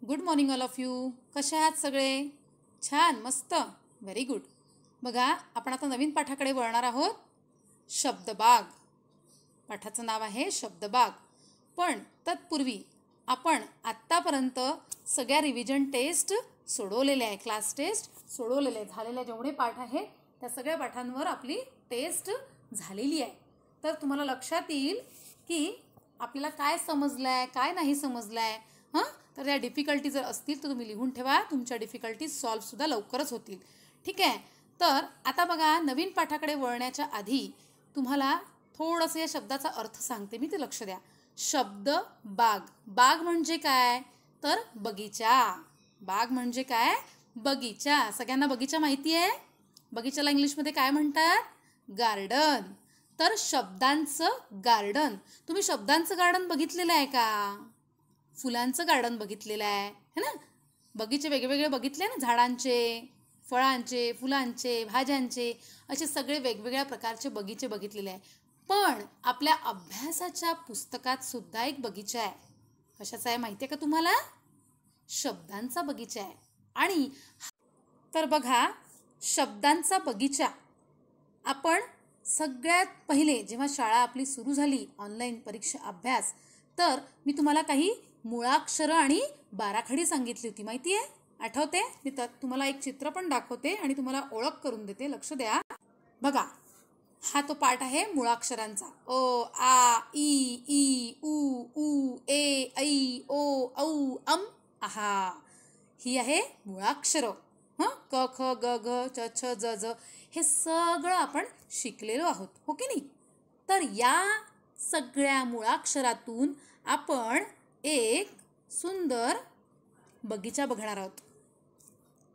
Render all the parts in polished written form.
Good morning all of you. कसे आहात सगळे? छान, मस्त, व्हेरी गुड. बघा, आपण आता नवीन पाठाकडे वळणार आहोत. शब्दबाग. पाठाचं नाव आहे शब्दबाग. पण तत्पूर्वी आपण आत्तापर्यंत सगळ्या रिव्हिजन टेस्ट सोडवलेल्या आहे, क्लास टेस्ट सोडवलेले आहे. झालेल्या जेवढे पाठ आहेत त्या सगळ्या पाठांवर आपली टेस्ट झालेली आहे. तर तुम्हाला लक्षात येईल की आपल्याला काय समजलं आहे, काय नाही समजलं आहे. तर या डिफिकल्टी जर असतील तर तुम्ही लिहून ठेवा. तुमच्या डिफिकल्टी सॉल्वसुद्धा लवकरच होतील. ठीक आहे. तर आता बघा, नवीन पाठाकडे वळण्याच्या आधी तुम्हाला थोडंसं या शब्दाचा अर्थ सांगते मी, ते लक्ष द्या. शब्द बाग. बाग म्हणजे काय? तर बगीचा. बाग म्हणजे काय? बगीचा. सगळ्यांना बगीचा माहिती आहे? बगीचाला इंग्लिशमध्ये काय म्हणतात? गार्डन. तर शब्दांचं गार्डन. तुम्ही शब्दांचं गार्डन बघितलेलं आहे का? फुलांचं गार्डन बघितलेलं आहे है ना? बगीचे वेगवेगळे बघितले ना, झाडांचे, फळांचे, फुलांचे, भाज्यांचे, असे सगळे वेगवेगळ्या प्रकारचे बगीचे बघितलेले आहे. पण आपल्या अभ्यासाच्या पुस्तकात सुद्धा एक बगीचा आहे. कशाचा आहे माहिती आहे का तुम्हाला? शब्दांचा बगीचा आहे. आणि तर बघा, शब्दांचा बगीचा आपण सगळ्यात पहिले जेव्हा शाळा आपली सुरू झाली, ऑनलाईन परीक्षा अभ्यास, तर मी तुम्हाला काही मुळाक्षरं आणि बाराखडी सांगितली होती, माहिती आहे? आठवते? मी तुम्हाला एक चित्र पण दाखवते आणि तुम्हाला ओळख करून देते. लक्ष द्या. बघा, हा तो पाठ आहे मुळाक्षरांचा. अ, आ, ई, ई, उ, ऊ, ए, ऐ, ओ, औ, अम, आहा. ही आहे मुळाक्षरं. क, ख, ग, घ, च, छ, ज, झ. हे सगळं आपण शिकलेलो आहोत, हो की नाही? तर या सगळ्या मुळाक्षरातून आपण एक सुंदर बगीचा बघणार आहोत.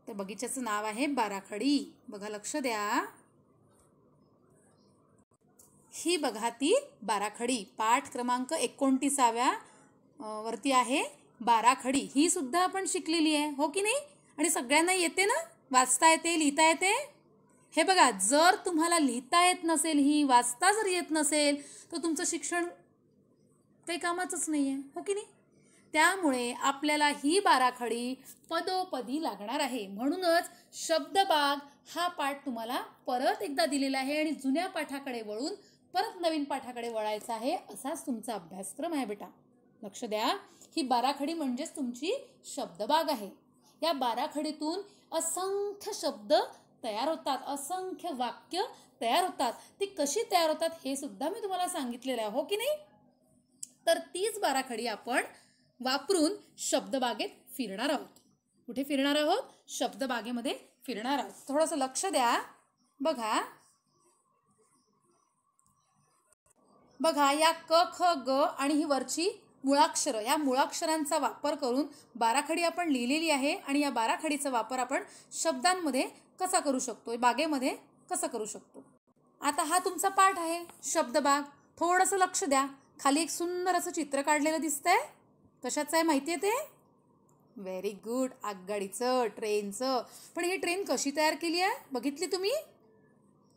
त्या बगीच्याचं नाव आहे बाराखडी. बघा, लक्ष द्या. ही बघा ती बाराखडी. पाठ क्रमांक 29व्या वरती आहे बाराखडी. ही सुद्धा आपण शिकलेली आहे, हो की नाही? आणि सगळ्यांना येते ना? वाचता येते, लिहिता येते. हे बघा, जर तुम्हाला लिहिता येत नसेल, ही वाचता जर येत नसेल, तर तुमचं शिक्षण काही कामाचंच नाही आहे, हो की नाही? त्यामुळे आपल्याला ही बाराखडी पदोपदी लागणार आहे. म्हणूनच शब्दबाग हा पाठ तुम्हाला परत एकदा दिलेला आहे आणि जुन्या पाठाकडे वळून परत नवीन पाठाकडे वळायचा आहे, असाच तुमचा अभ्यासक्रम आहे बेटा. लक्ष द्या. ही बाराखडी म्हणजेच तुमची शब्दबाग आहे. या बाराखडीतून असंख्य शब्द तयार होतात, असंख्य वाक्य तयार होतात. ती कशी तयार होतात हे सुद्धा मी तुम्हाला सांगितलेलं आहे, हो की नाही? तर तीच बाराखडी आपण वापरून शब्दबागेत फिरणार आहोत. कुठे फिरणार आहोत? शब्दबागेमध्ये फिरणार आहोत. थोडंसं लक्ष द्या. बघा, बघा, या क, ख, ग आणि ही वरची मुळाक्षरं, या मुळाक्षरांचा वापर करून बाराखडी आपण लिहिलेली आहे. आणि या बाराखडीचा वापर आपण शब्दांमध्ये कसा करू शकतो, बागेमध्ये कसं करू शकतो. आता हा तुमचा पाठ आहे शब्दबाग. थोडंसं लक्ष द्या. खाली एक सुंदर असं चित्र काढलेलं दिसतंय. कशाचं आहे माहिती आहे ते? Very good. आगगाडीचं, ट्रेनचं. पण ही ट्रेन कशी तयार केली आहे बघितली तुम्ही?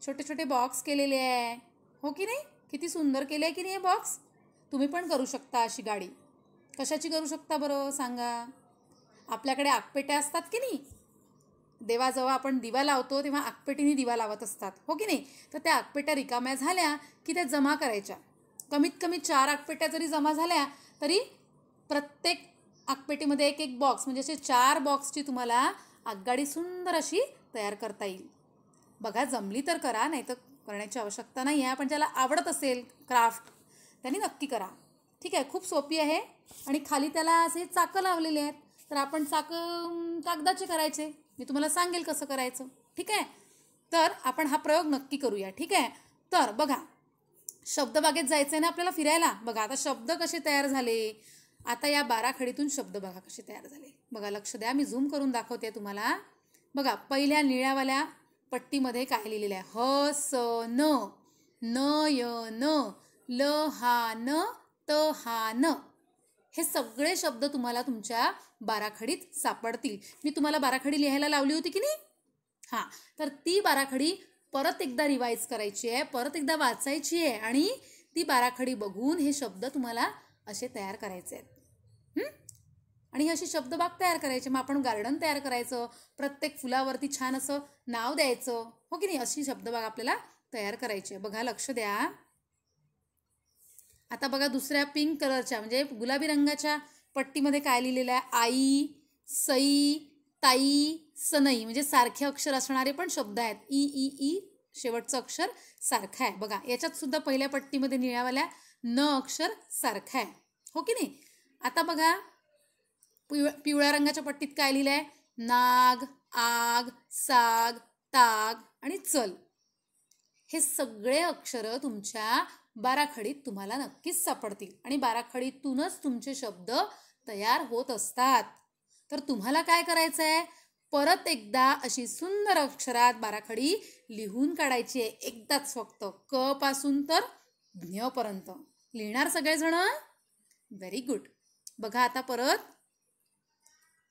छोटे छोटे बॉक्स केलेले आहे, हो की नाही? किती सुंदर केले आहे की नाही हे बॉक्स? तुम्ही पण करू शकता अशी गाडी. कशाची करू शकता बरं सांगा? आपल्याकडे आगपेट्या असतात की नाही? देवाजवळ आपण दिवा लावतो तेव्हा आगपेटीने दिवा लावत असतात, हो की नाही? तर त्या आगपेट्या रिकाम्या झाल्या की त्या जमा करायच्या. कमीत कमी 4 आगपेट्या जरी जमा झाल्या तरी प्रत्येक आगपेटीमध्ये एक एक बॉक्स, म्हणजे असे 4 बॉक्सची तुम्हाला आगगाडी सुंदर अशी तयार करता येईल. बघा, जमली तर करा, नाही तर करण्याची आवश्यकता नाही आहे. पण ज्याला आवडत असेल क्राफ्ट त्यांनी नक्की करा. ठीक आहे. खूप सोपी आहे. आणि खाली त्याला असे चाकं लावलेले आहेत. तर आपण चाकं कागदाचे करायचे. मी तुम्हाला सांगेल कसं करायचं. ठीक आहे. तर आपण हा प्रयोग नक्की करूया. ठीक आहे. तर बघा, शब्दबागेत जायचं आहे ना आपल्याला फिरायला. बघा, आता शब्द कसे तयार झाले. आता या बाराखडीतून शब्द बघा कसे तयार झाले. बघा, लक्ष द्या. मी झूम करून दाखवते तुम्हाला. बघा, पहिल्या निळ्यावाल्या पट्टीमध्ये काय लिहिलेलं आहे? ह, स, न, न, य, न, ल, हा, न, त, हा, न. हे सगळे शब्द तुम्हाला तुमच्या बाराखडीत सापडतील. मी तुम्हाला बाराखडी लिहायला लावली होती की नाही? हां. तर ती बाराखडी परत एकदा रिवाईज करायची आहे, परत एकदा वाचायची आहे आणि ती बाराखडी बघून हे शब्द तुम्हाला असे तयार करायचे आहेत. आणि ही अशी शब्दबाग तयार करायची. मग आपण गार्डन तयार करायचं, प्रत्येक फुलावरती छान असं नाव द्यायचं, हो की नाही. अशी शब्दबाग आपल्याला तयार करायची आहे. बघा, लक्ष द्या. आता बघा, दुसऱ्या पिंक कलरच्या म्हणजे गुलाबी रंगाच्या पट्टीमध्ये काय लिहिलेलं आहे? आई, सई, ताई, सनई, म्हणजे सारखे अक्षर असणारे पण शब्द आहेत. ई ई ई शेवटचं अक्षर सारखं आहे. बघा, याच्यात सुद्धा पहिल्या पट्टीमध्ये निळ्यावाल्या न अक्षर सारखं आहे, हो की नाही. आता बघा, पिवळ्या रंगाच्या पट्टीत काय लिहिलं आहे? नाग, आग, साग, ताग आणि चल. हे सगळे अक्षरं तुमच्या बाराखडीत तुम्हाला नक्कीच सापडतील आणि बाराखडीतूनच तुमचे शब्द तयार होत असतात. तर तुम्हाला काय करायचं आहे? परत एकदा अशी सुंदर अक्षरात बाराखडी लिहून काढायची आहे. एकदाच फक्त, क पासून तर ज्ञ पर्यंत. लिहिणार सगळेजण? Very good. बघा, आता परत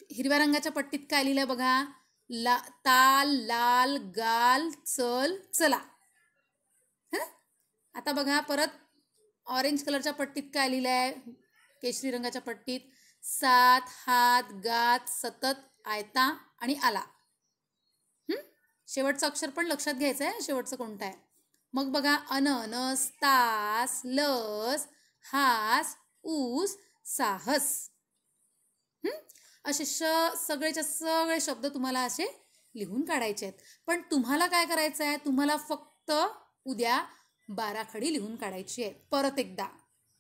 हिरव्या रंगाच्या पट्टीत काय लिहिलं बघा? ताल, लाल, गाल, चल, चला. आता बघा, परत ऑरेंज कलरच्या पट्टीत काय लिहिलं आहे? केशरी रंगाच्या पट्टीत सात, हात, गात, सतत, आयता आणि आला. शेवटचं अक्षर पण लक्षात घ्यायचं आहे, शेवटचं कोणतं आहे. मग बघा, अननस, तास, लस, हास, ऊस, साहस. असे सगळेच्या सगळे शब्द तुम्हाला असे लिहून काढायचे आहेत. पण तुम्हाला काय करायचं आहे? तुम्हाला फक्त उद्या बाराखडी लिहून काढायची आहे. परत एकदा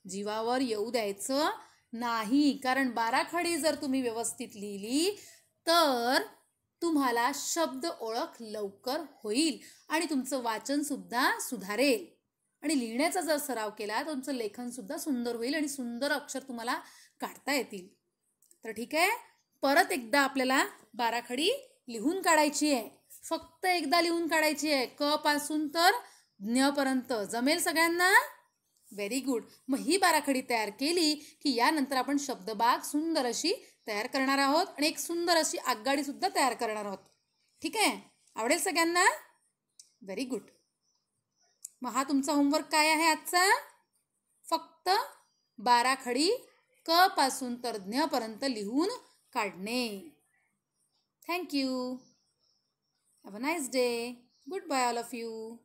जीवावर येऊ द्यायचं नाही, कारण बाराखडी जर तुम्ही व्यवस्थित लिहिली तर तुम्हाला शब्द ओळख लवकर होईल आणि तुमचं वाचन सुद्धा सुधारेल. आणि लिहिण्याचा जर सराव केला तर तुमचं लेखन सुद्धा सुंदर होईल आणि सुंदर अक्षर तुम्हाला काढता येतील. तर ठीक आहे, परत एकदा आपल्याला बाराखडी लिहून काढायची आहे. फक्त एकदा लिहून काढायची आहे, क पासून तर ज्ञ पर्यंत. जमेल सगळ्यांना? Very good. मग ही बाराखडी तयार केली की यानंतर आपण शब्दबाग सुंदर अशी तयार करणार आहोत आणि एक सुंदर अशी आगगाडी सुद्धा तयार करणार आहोत. ठीक आहे? आवडेल सगळ्यांना? Very good. मग हा तुमचा होमवर्क काय आहे आजचा? फक्त बाराखडी क पासून तर ज्ञ पर्यंत लिहून काढणे. Thank you. Have a nice day. Good bye all of you.